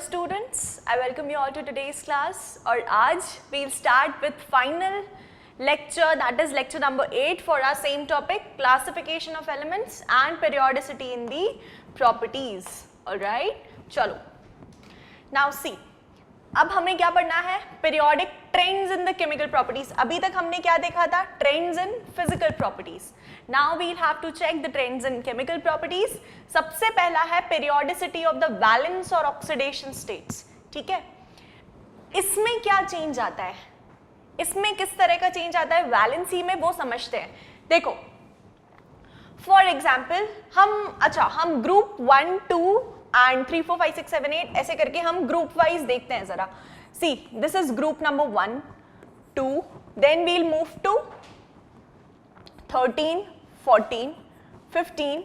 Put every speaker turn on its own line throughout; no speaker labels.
students, I welcome you all to today's class और आज we'll start with final lecture, that is lecture number 8 for our same topic, classification of elements and periodicity in the properties. Alright, चलो. Now see, अब हमें क्या पढ़ना है? Periodic trends in the chemical properties. अभी तक हमने क्या देखा था? Trends in physical properties. Now we'll have to check the trends in chemical properties. सबसे पहला है periodicity of the valence or oxidation states. ठीक है? इसमें क्या चेंज आता है? इसमें किस तरह का चेंज आता है? वैलेंसी में वो समझते हैं. देखो, फॉर एग्जाम्पल हम ग्रुप 1, 2 एंड 3, 4, 5, 6, 7, 8 ऐसे करके हम ग्रुप वाइज देखते हैं जरा. See, this is group number 1, 2, then will move to 13, 14, 15,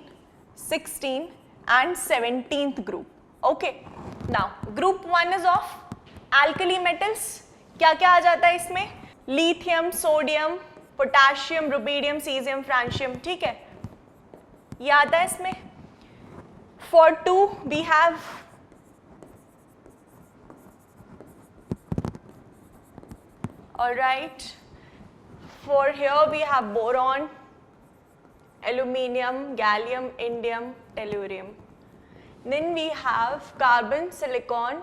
16 and 17th group. Okay. Now group 1 is of alkali metals. क्या क्या आ जाता है इसमें? Lithium, sodium, potassium, rubidium, caesium, francium. ठीक है, ये आता है इसमें. For 2 we have alright. For here we have boron, aluminium, gallium, indium, tellurium. Then we have carbon, silicon,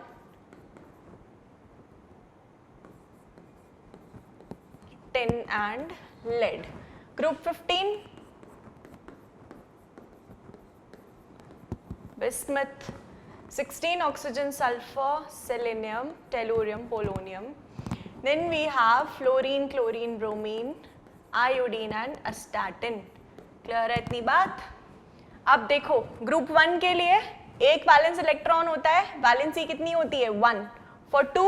tin and lead. Group 15, bismuth. 16, oxygen, sulfur, selenium, tellurium, polonium. Then we have fluorine, chlorine, bromine, iodine and astatine. Clear है इतनी बात? अब देखो, group 1 के लिए एक valence electron होता है, वैलेंसी कितनी होती है? 1. फॉर 2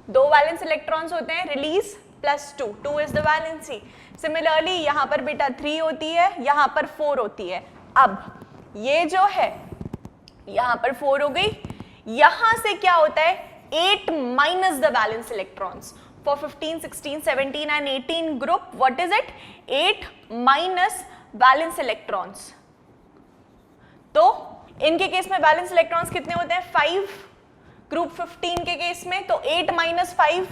दो वैलेंस इलेक्ट्रॉन्स होते हैं, release plus 2, 2 is the valency. Similarly यहाँ पर बेटा 3 होती है, यहाँ पर 4 होती है. अब ये जो है यहाँ पर 4 हो गई, यहाँ से क्या होता है? 8 minus the valence electrons. For 15, 16, 17 and 18 group, what is it? 8 minus valence electrons. तो इनके केस में वैलेंस इलेक्ट्रॉन्स कितने होते हैं? 5. ग्रुप 15 के केस में तो 8 minus 5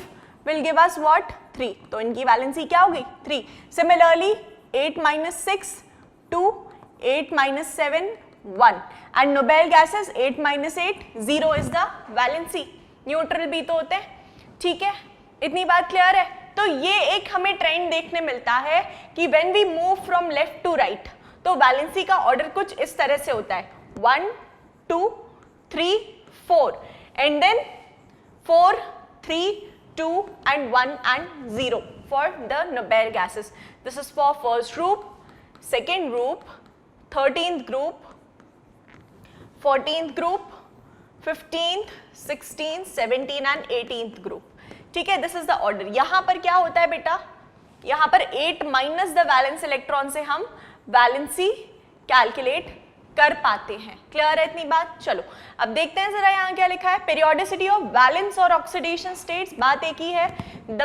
will give us what? 3. तो इनकी वैलेंसी क्या हो गई? 3. Similarly, 8 minus 6 2, 8 minus 7 1. And noble gases 8 minus 8 0 is the valency. Neutral भी तो होते हैं. ठीक है, इतनी बात क्लियर है? तो ये एक हमें ट्रेंड देखने मिलता है कि when we move from left to right तो वैलेंसी का ऑर्डर कुछ इस तरह से होता है. 1, 2, 3, 4 and then 4, 3, 2 and 1 and 0 for the noble gases. This is for first group, second group, 13th group, 14th group, 15th, 16th, 17th and 18th group. ठीक है, दिस इज द ऑर्डर. यहां पर क्या होता है बेटा? यहां पर 8 माइनस द वैलेंस इलेक्ट्रॉन से हम वैलेंसी कैलकुलेट कर पाते हैं. क्लियर है इतनी बात? चलो अब देखते हैं जरा यहां क्या लिखा है. पेरियोडिसिटी ऑफ वैलेंस और ऑक्सीडेशन स्टेट्स, बात एक ही है. The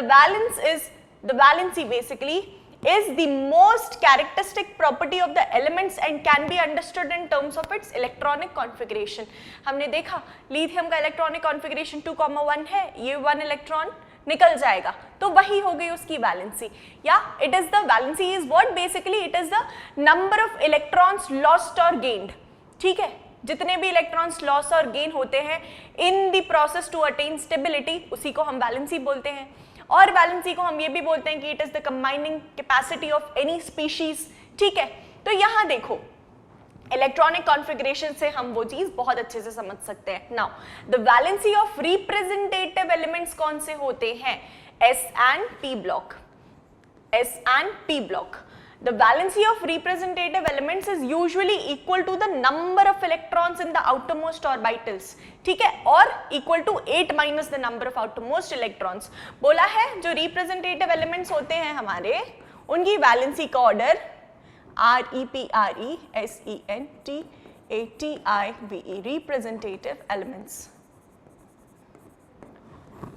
valency basically is the most characteristic property of the elements and can be understood in terms of its electronic configuration. हमने देखा लिथियम का इलेक्ट्रॉनिक कॉन्फ़िगरेशन 2,1 है, ये 1 इलेक्ट्रॉन निकल जाएगा तो वही हो गई उसकी वैलेंसी. या it is the valency is what? Basically it is the number of electrons lost और गेन्ड. ठीक है, जितने भी इलेक्ट्रॉन्स लॉस और गेन होते हैं in the process to attain stability, उसी को हम वैलेंसी बोलते हैं. और वैलेंसी को हम ये भी बोलते हैं कि it is the combining capacity of any species. ठीक है, तो यहां देखो इलेक्ट्रॉनिक कॉन्फ़िगरेशन से हम वो चीज बहुत अच्छे से समझ सकते हैं. Now the valency of representative elements कौन से होते हैं? S and P block. S and P block. The valency of representative elements is usually equal to the number of electrons in the outermost orbitals. ठीक है, और equal to 8 minus the number of outermost electrons. बोला है जो representative elements होते हैं हमारे, उनकी वैलेंसी का ऑर्डर REPRESENTATIVE, representative elements.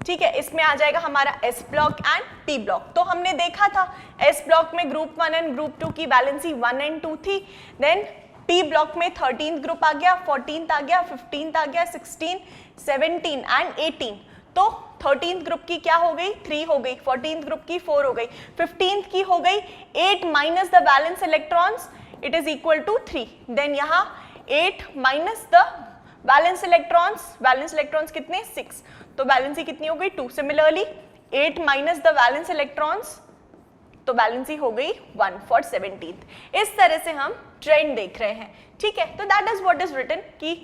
ठीक है, इसमें आ जाएगा हमारा S block and P block. तो हमने देखा था S ब्लॉक में ग्रुप 1 एंड ग्रुप 2 की वैलेंसी 1 and 2 थी. देन P पी ब्लॉक में 13th ग्रुप आ गया, 14th आ गया, 15th आ गया, 16, 17 एंड 18। तो 13th ग्रुप की क्या हो गई, 3 हो गई, 14th ग्रुप की 4 हो गई, 15th की हो गई 8 minus the valence electrons, it is equal to 3। Then यहाँ 8 माइनस द बैलेंस इलेक्ट्रॉन्स कितने, 6, तो बैलेंसी कितनी हो गई, 2। Similarly 8 minus the valence electrons, तो बैलेंसी हो गई 1 फॉर 17th। इस तरह से हम ट्रेंड देख रहे हैं, ठीक है। तो that is what is written कि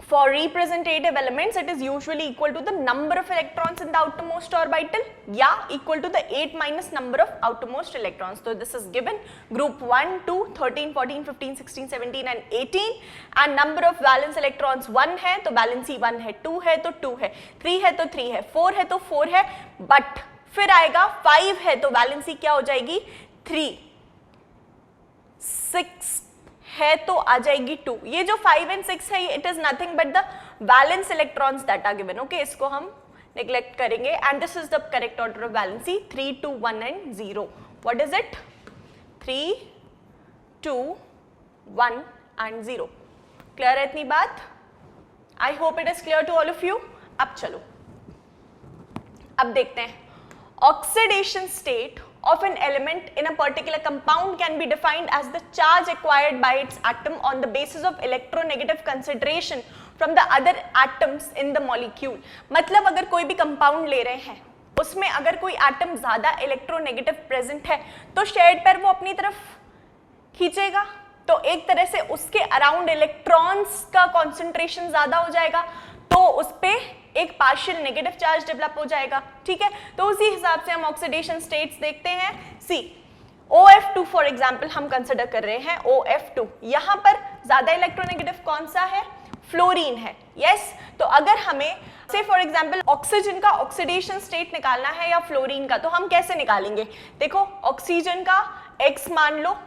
for representative elements it is usually equal to the number of electrons in the outermost orbital या equal to the 8 minus number of outermost electrons. So this is given group 1, 2, 13, 14, 15, 16, 17 and 18 and number of valence electrons 1 है तो valency 1 है, 2 है तो 2 है, 3 है तो 3 है, 4 है तो 4 है, but फिर आएगा 5 है तो valency क्या हो जाएगी 3, 6 है तो आ जाएगी 2। ये जो 5 एंड 6 है it is nothing but the valence electrons that are given, okay, इसको हम नेग्लेक्ट करेंगे and this is the correct order of valency 3, 2, 1 and 0। What is it, 3, 2, 1 and 0। Clear है इतनी बात? I hope it is clear to all of you. अब चलो अब देखते हैं oxidation state of an element in a particular compound can be defined as the charge acquired by its atom on the basis of electronegative consideration from the other atoms in the molecule। मतलब अगर कोई भी compound ले रहे हैं उसमें अगर कोई एटम ज्यादा इलेक्ट्रोनेगेटिव प्रेजेंट है तो शेयर्ड पेयर वो अपनी तरफ खींचेगा, तो एक तरह से उसके अराउंड इलेक्ट्रॉन्स का कॉन्सेंट्रेशन ज्यादा हो जाएगा, तो उस पे एक पार्शियल नेगेटिव चार्ज डेवलप हो जाएगा, ठीक है। तो उसी हिसाब से हम ऑक्सीडेशन स्टेट्स देखते हैं। सी OF2 फॉर एग्जांपल हम कंसिडर कर रहे हैं, OF2 यहाँ पर ज्यादा इलेक्ट्रोनेगेटिव कौन सा है, फ्लोरीन है, यस। तो अगर हमें से फॉर एग्जांपल ऑक्सीजन का ऑक्सीडेशन स्टेट निकालना है या फ्लोरीन का, तो हम कैसे निकालेंगे, देखो ऑक्सीजन का X मान लो,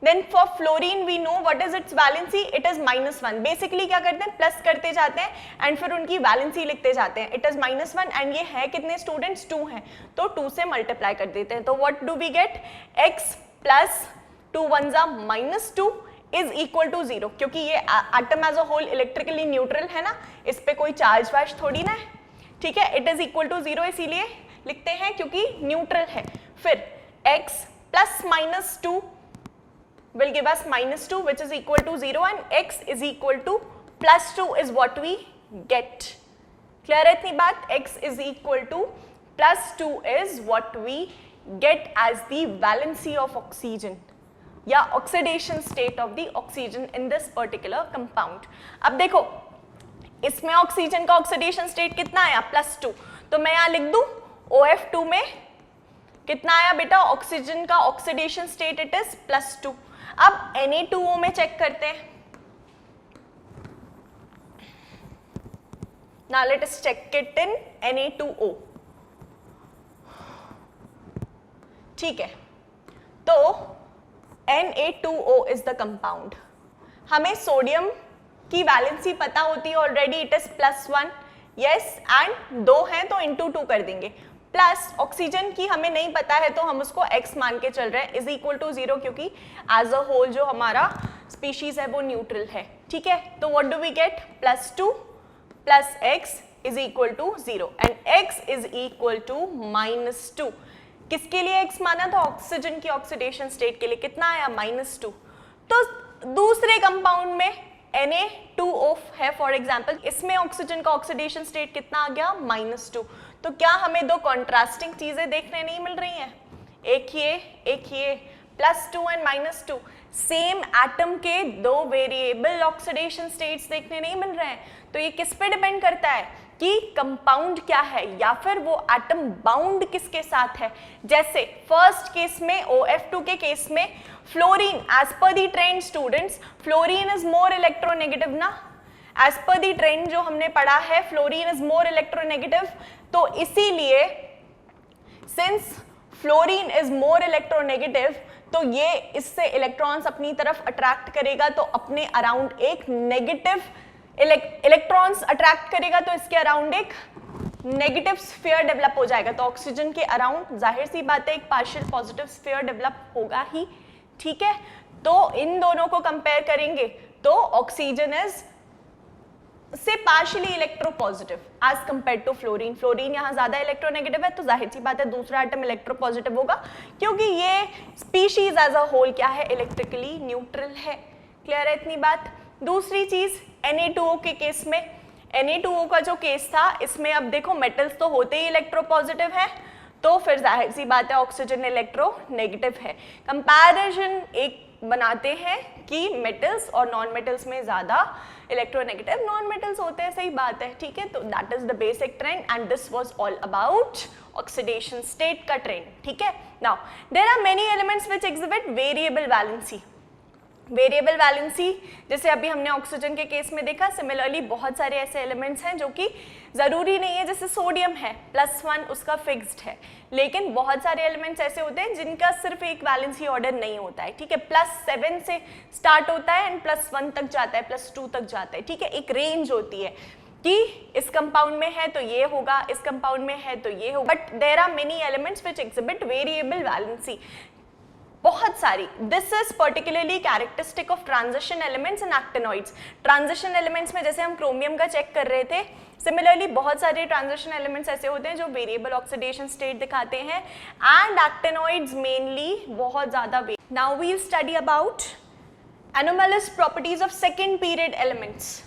then for fluorine we know what is its valency, it is -1। Basically क्या करते हैं, प्लस करते जाते हैं एंड फिर उनकी वैलेंसी लिखते जाते हैं, इट इज -1 एंड ये है कितने स्टूडेंट्स, 2 हैं, तो 2 से मल्टीप्लाई कर देते हैं, तो what do we get, x plus 2 1 -2 is equal to 0, क्योंकि ये atom as a whole electrically neutral है ना, इस पे कोई चार्ज वार्ज थोड़ी ना है, ठीक है। इट इज इक्वल टू 0 इसीलिए लिखते हैं क्योंकि न्यूट्रल है। फिर x plus -2 will give us -2 which is equal to 0 and x is equal to +2 is what we get। clear है इतनी बात, x is equal to +2 is what we get as the valency of oxygen या oxidation state of the oxygen in this particular compound। अब देखो इसमें oxygen का oxidation state कितना आया, +2, तो मैं यहाँ लिख दूं OF2 में कितना आया बेटा, ऑक्सीजन का ऑक्सीडेशन स्टेट इट इज +2। अब Na2O में चेक करते हैं, now let us check it in Na2O, ठीक है। तो Na2O is the compound, हमें सोडियम की वैलेंसी पता होती है already, it is +1, yes, and 2 हैं तो इंटू 2 कर देंगे, प्लस ऑक्सीजन की हमें नहीं पता है तो हम उसको x मान के चल रहे हैं, इज इक्वल टू 0 क्योंकि एज अ होल जो हमारा स्पीशीज है वो न्यूट्रल है, ठीक है। तो what do we get, +2 plus x is equal to 0 and x is equal to -2। किसके लिए x माना था, ऑक्सीजन की ऑक्सीडेशन स्टेट के लिए, कितना आया, -2। तो दूसरे कंपाउंड में Na2O है फॉर एग्जाम्पल, इसमें ऑक्सीजन का ऑक्सीडेशन स्टेट कितना आ गया, -2। तो क्या हमें दो कॉन्ट्रास्टिंग चीजें देखने नहीं मिल रही हैं, एक ये +2 एंड -2, सेम एटम के दो वेरिएबल ऑक्सीडेशन स्टेट्स देखने नहीं मिल रहे हैं। तो ये किस पे डिपेंड करता है कि कंपाउंड क्या है या फिर वो एटम बाउंड किसके साथ है। जैसे फर्स्ट केस में OF2 के केस में fluorine, as per the trend students, fluorine is more electronegative ना, एज पर दी ट्रेंड जो हमने पढ़ा है फ्लोरीन इज मोर इलेक्ट्रोनेगेटिव, तो इसीलिए since fluorine is more electronegative तो ये इससे इलेक्ट्रॉन्स अपनी तरफ अट्रैक्ट करेगा, तो अपने अराउंड एक नेगेटिव इलेक्ट्रॉन्स अट्रैक्ट करेगा, तो इसके अराउंड एक नेगेटिव स्फीयर डेवलप हो जाएगा। तो ऑक्सीजन के अराउंड जाहिर सी बात है एक पार्शियल पॉजिटिव स्फीयर डेवलप होगा ही, ठीक है, तो इन दोनों को कंपेयर करेंगे तो ऑक्सीजन इज से partially electropositive as compare to fluorine. Fluorine यहाँ ज्यादा इलेक्ट्रोनेगेटिव है, तो जाहिर सी बात है दूसरा एटम इलेक्ट्रोपॉजिटिव होगा, क्योंकि ये स्पीशीज एज अ होल क्या है, इलेक्ट्रिकली न्यूट्रल है. क्लियर है इतनी बात. दूसरी चीज Na2O के केस में, Na2O का जो केस था इसमें अब देखो मेटल्स तो होते ही इलेक्ट्रोपॉजिटिव है, तो फिर जाहिर सी बात है ऑक्सीजन इलेक्ट्रोनेगेटिव है. कंपैरिजन एक बनाते हैं कि मेटल्स और नॉन मेटल्स में ज्यादा इलेक्ट्रोनेगेटिव नॉन मेटल्स होते हैं, सही बात है. ठीक है, तो that is the basic trend and this was all about oxidation state का ट्रेंड. ठीक है, now there are many elements which exhibit variable valency. Variable valency जैसे अभी हमने ऑक्सीजन के केस में देखा, सिमिलरली बहुत सारे ऐसे एलिमेंट्स हैं जो कि जरूरी नहीं है, जैसे सोडियम है +1 उसका फिक्स्ड है, लेकिन बहुत सारे एलिमेंट्स ऐसे होते हैं जिनका सिर्फ एक वैलेंसी ऑर्डर नहीं होता है. ठीक है, +7 से स्टार्ट होता है एंड +1 तक जाता है, +2 तक जाता है. ठीक है, एक रेंज होती है कि इस कंपाउंड में है तो ये होगा, इस कंपाउंड में है तो ये होगा, but there are many elements which exhibit variable valency, बहुत सारी. This is particularly characteristic of transition elements and actinoids. Transition elements में जैसे हम क्रोमियम का चेक कर रहे थे, सिमिलरली बहुत सारे ट्रांजिशन एलिमेंट्स ऐसे होते हैं जो वेरिएबल ऑक्सीडेशन स्टेट दिखाते हैं, एंड एक्टिनॉइड्स मेनली बहुत ज्यादा. Now we will study about anomalous properties of second period elements.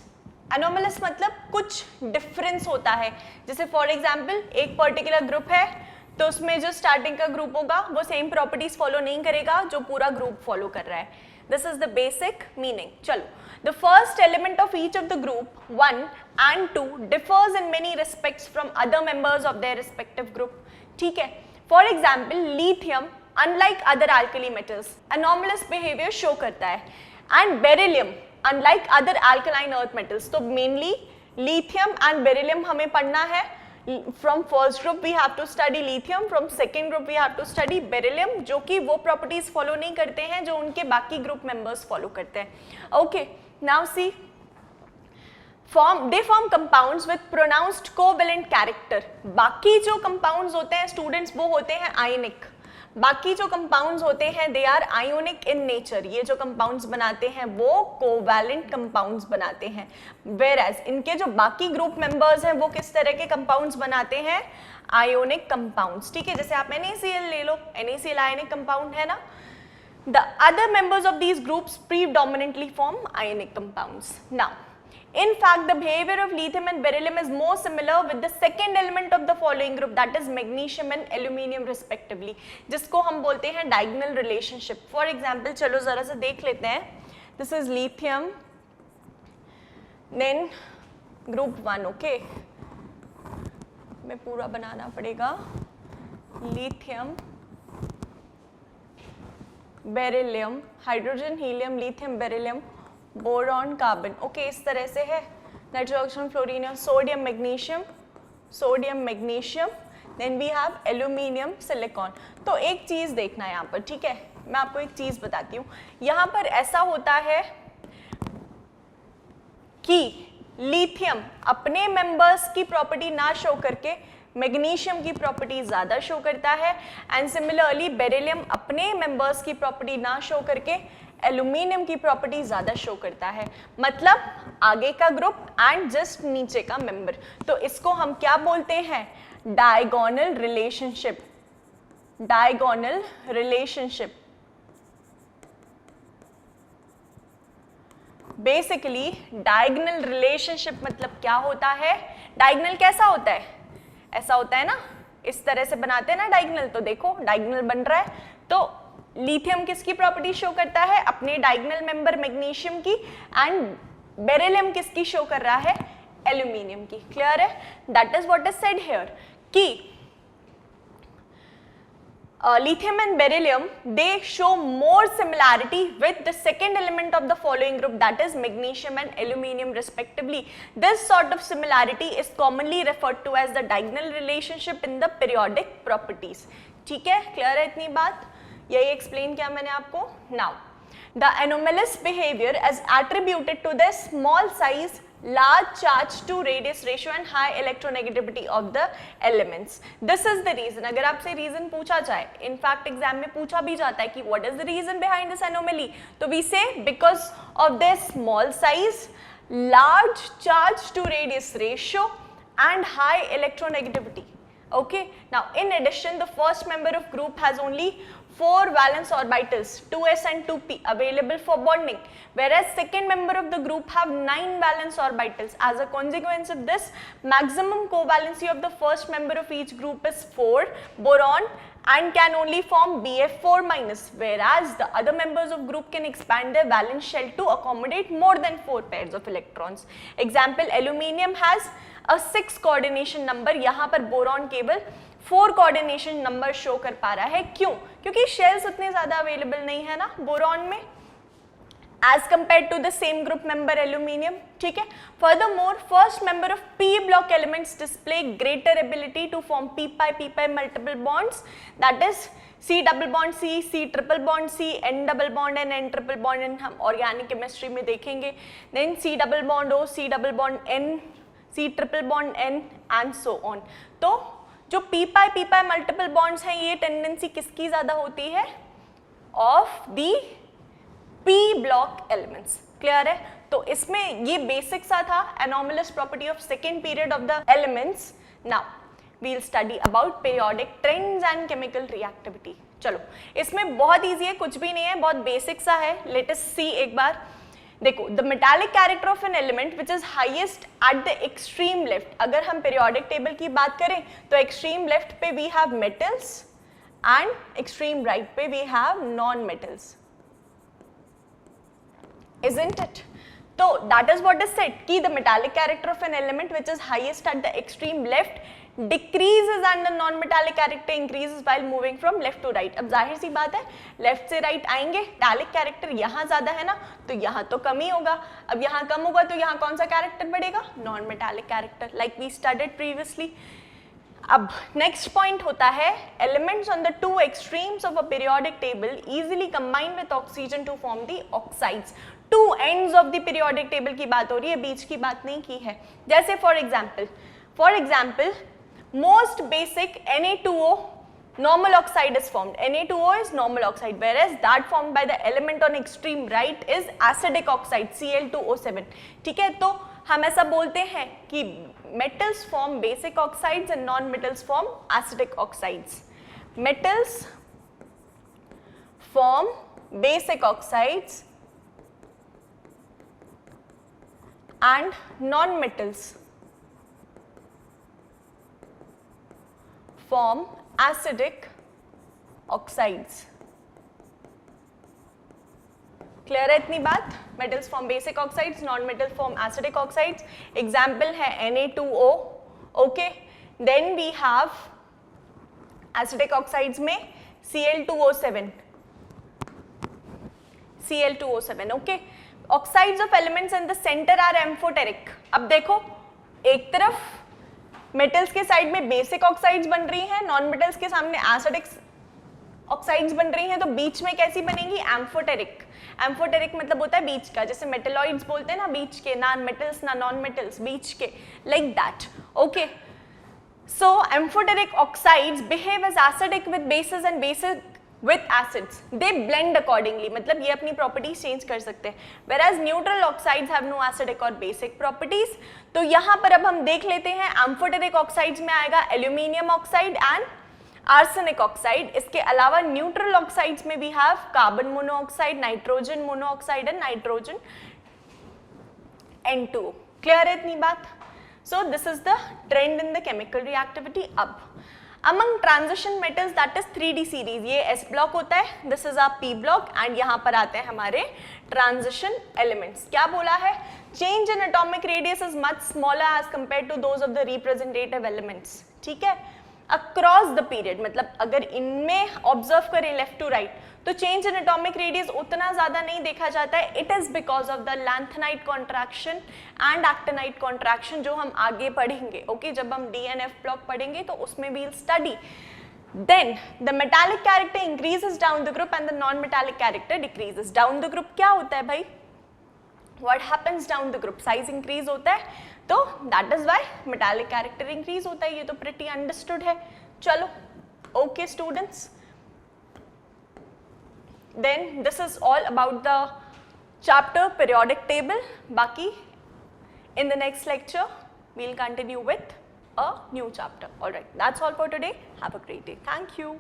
Anomalous मतलब कुछ डिफरेंस होता है, जैसे फॉर एग्जाम्पल एक पर्टिकुलर ग्रुप है तो उसमें जो स्टार्टिंग का ग्रुप होगा वो सेम प्रॉपर्टीज फॉलो नहीं करेगा जो पूरा ग्रुप फॉलो कर रहा है. This is the basic meaning. चलो, the first element of each of the group 1 and 2 differs in many respects from other members of their respective group. ठीक है, for example lithium unlike other alkali metals anomalous behavior show करता है, and beryllium unlike other alkaline earth metals. तो mainly lithium and beryllium हमें पढ़ना है. From first group we have to study lithium, from second group we have to study beryllium, जो कि वो properties follow नहीं करते हैं जो उनके बाकी group members follow करते हैं. Okay, now see, they form compounds with pronounced covalent character. बाकी जो compounds होते हैं students वो होते हैं ionic. बाकी जो कंपाउंड्स होते हैं they are ionic in nature. ये जो कंपाउंड्स बनाते हैं वो कोवैलेंट कंपाउंड्स बनाते हैं, वेयर एज इनके जो बाकी ग्रुप मेंबर्स हैं वो किस तरह के कंपाउंड्स बनाते हैं, आयोनिक कंपाउंड्स. ठीक है, जैसे आप NaCl ले लो, NaCl आयोनिक कंपाउंड है ना. The other members of these groups predominantly form ionic compounds. Now in fact the behavior of lithium and beryllium is more similar with the second element of the following group, that is magnesium and aluminium respectively, जिसको हम बोलते हैं diagonal relationship. for example चलो जरा सा देख लेते हैं. this is lithium, then group 1. okay, मैं पूरा बनाना पड़ेगा. lithium, beryllium, hydrogen, helium, lithium, beryllium, boron, carbon. Okay, इस तरह से है. Nitrogen, oxygen, fluorine, sodium, magnesium, sodium, magnesium, then we have aluminium, silicon. तो एक चीज देखना है यहाँ पर. ठीक है, मैं आपको एक चीज बताती हूँ. यहाँ पर ऐसा होता है कि लिथियम अपने मेंबर्स की प्रॉपर्टी ना शो करके मैग्नीशियम की प्रॉपर्टी ज्यादा शो करता है, एंड सिमिलरली बेरिलियम अपने मेंबर्स की प्रॉपर्टी ना शो करके एल्यूमिनियम की प्रॉपर्टी ज्यादा शो करता है. मतलब आगे का ग्रुप एंड जस्ट नीचे का मेंबर. तो इसको हम क्या बोलते हैं, diagonal relationship. Diagonal relationship basically diagonal relationship मतलब क्या होता है, डायगोनल कैसा होता है, ऐसा होता है ना, इस तरह से बनाते हैं ना डायगोनल. तो देखो डायगोनल बन रहा है, तो लिथियम किसकी प्रॉपर्टी शो करता है, अपने डायगोनल मेंबर मैग्नीशियम की, एंड बेरिलियम किसकी शो कर रहा है, एल्यूमिनियम की. क्लियर है? That is what is said here कि lithium and beryllium they show more similarity with the second element of the following group, that is magnesium and aluminium respectively. This sort of similarity is commonly referred to as the diagonal relationship in the periodic properties. ठीक है, clear है इतनी बात, यही explain किया मैंने आपको. Now the anomalous behavior is attributed to their small size large charge to radius ratio and high electronegativity of the elements. This is the reason. अगर आपसे reason पूछा जाए, in fact exam में पूछा भी जाता है कि what is the reason behind this anomaly, तो we say because of their small size, large charge to radius ratio and high electronegativity. Okay, now in addition the first member of group has only 4 valence orbitals 2s and 2p available for bonding, whereas second member of the group have 9 valence orbitals. As a consequence of this, maximum covalency of the first member of each group is 4 boron and can only form BF4 minus, whereas the other members of group can expand their valence shell to accommodate more than 4 pairs of electrons. Example, aluminium has a 6 coordination number, यहाँ पर boron केवल 4 coordination number show कर पा रहा है. क्यों? क्योंकि shells उतने ज्यादा अवेलेबल नहीं है ना बोरॉन में as compared to the same group member aluminium. ठीक है. Furthermore, first member of p block elements display greater ability to form p pi multiple bonds, that is C double bond C, C triple bond C, N double bond and N triple bond, and हम organic chemistry में देखेंगे. Then C double bond O, C double bond N, C triple bond N and so on. तो जो p pi multiple bonds हैं ये tendency किसकी ज्यादा होती है? Of the p block elements. Clear है? तो इसमें ये बेसिक सा था anomalous property of second period of the elements. Now we will study about periodic trends and chemical reactivity. चलो इसमें बहुत इजी है, कुछ भी नहीं है, बहुत बेसिक सा है. लेट अस सी एक बार. देखो, the metallic character of an element which is highest at the extreme left. अगर हम पीरियोडिक टेबल की बात करें तो एक्सट्रीम लेफ्ट पे we have metals and extreme right पे we have non metals. Isn't it? So that is what is said कि the metallic character of an element which is highest at the extreme left decreases and the non-metallic character increases while moving from left to right. अब जाहिर सी बात है left से right आएंगे, metallic character यहाँ ज्यादा है ना, तो यहाँ तो कम ही होगा. अब यहाँ कम होगा तो यहाँ कौन सा कैरेक्टर बढ़ेगा? Non metallic character, like we studied previously. अब नेक्स्ट पॉइंट होता है elements on the two extremes of a periodic table easily combine with oxygen to form the oxides. Two ends of the periodic table की बात हो रही है, बीच की बात नहीं की है. जैसे for example most basic Na2O normal oxide is formed. Na2O is normal oxide, whereas that formed by the element on extreme right is acidic oxide Cl2O7. ठीक है, तो हम ऐसा बोलते हैं कि metals form basic oxides and non-metals form acidic oxides. Metals form basic oxides and non-metals form acidic oxides. Clear है इतनी बात? Metals form basic oxides, non metal form acidic oxides. Example है Na2O. Okay, then we have acidic oxides में Cl2O7. Okay, oxides of elements in the centre are amphoteric. अब देखो, एक तरफ metals के साइड में बेसिक ऑक्साइड्स बन रही हैं, नॉन मेटल्स के सामने एसिडिक ऑक्साइड्स बन रही हैं, तो बीच में कैसी बनेगी? एम्फोटेरिक. एम्फोटेरिक मतलब होता है बीच का, जैसे मेटेलॉइड्स बोलते हैं ना, बीच के, ना मेटल्स ना नॉन मेटल्स, बीच के, like that. Okay, so amphoteric oxides behave as acidic with bases and basic with acids. They blend accordingly, मतलब ये अपनी properties change कर सकते हैं. Whereas neutral oxides have no acidic or basic properties. तो यहाँ पर अब हम देख लेते हैं amphoteric oxides में आएगा aluminium oxide and arsenic oxide. इसके अलावा neutral oxides में we have carbon monoxide, nitrogen monoxide and nitrogen N2O. Clear है इतनी बात? So this is the trend in the chemical reactivity. अब among transition metals that is 3D series, ये S block होता है, this is our P block and यहाँ पर आते हैं हमारे transition elements. क्या बोला है? Change in atomic radius is much smaller as compared to those of the representative elements. ठीक है, across the period, मतलब अगर इनमें observe करें left to right तो change in atomic radius उतना ज़्यादा नहीं देखा जाता है. It is because of the lanthanide contraction and actinide contraction जो हम आगे पढ़ेंगे. Okay, जब हम D and F block पढ़ेंगे तो उसमें we'll study. Then the metallic character increases down the group and the non-metallic character decreases. Down the group क्या होता है भाई? what happens down the group size increase होता है, तो that is why metallic character increase होता है. ये तो pretty understood है. चलो, okay students. Then this is all about the chapter periodic table. Baki in the next lecture we'll continue with a new chapter. All right, that's all for today. Have a great day. Thank you.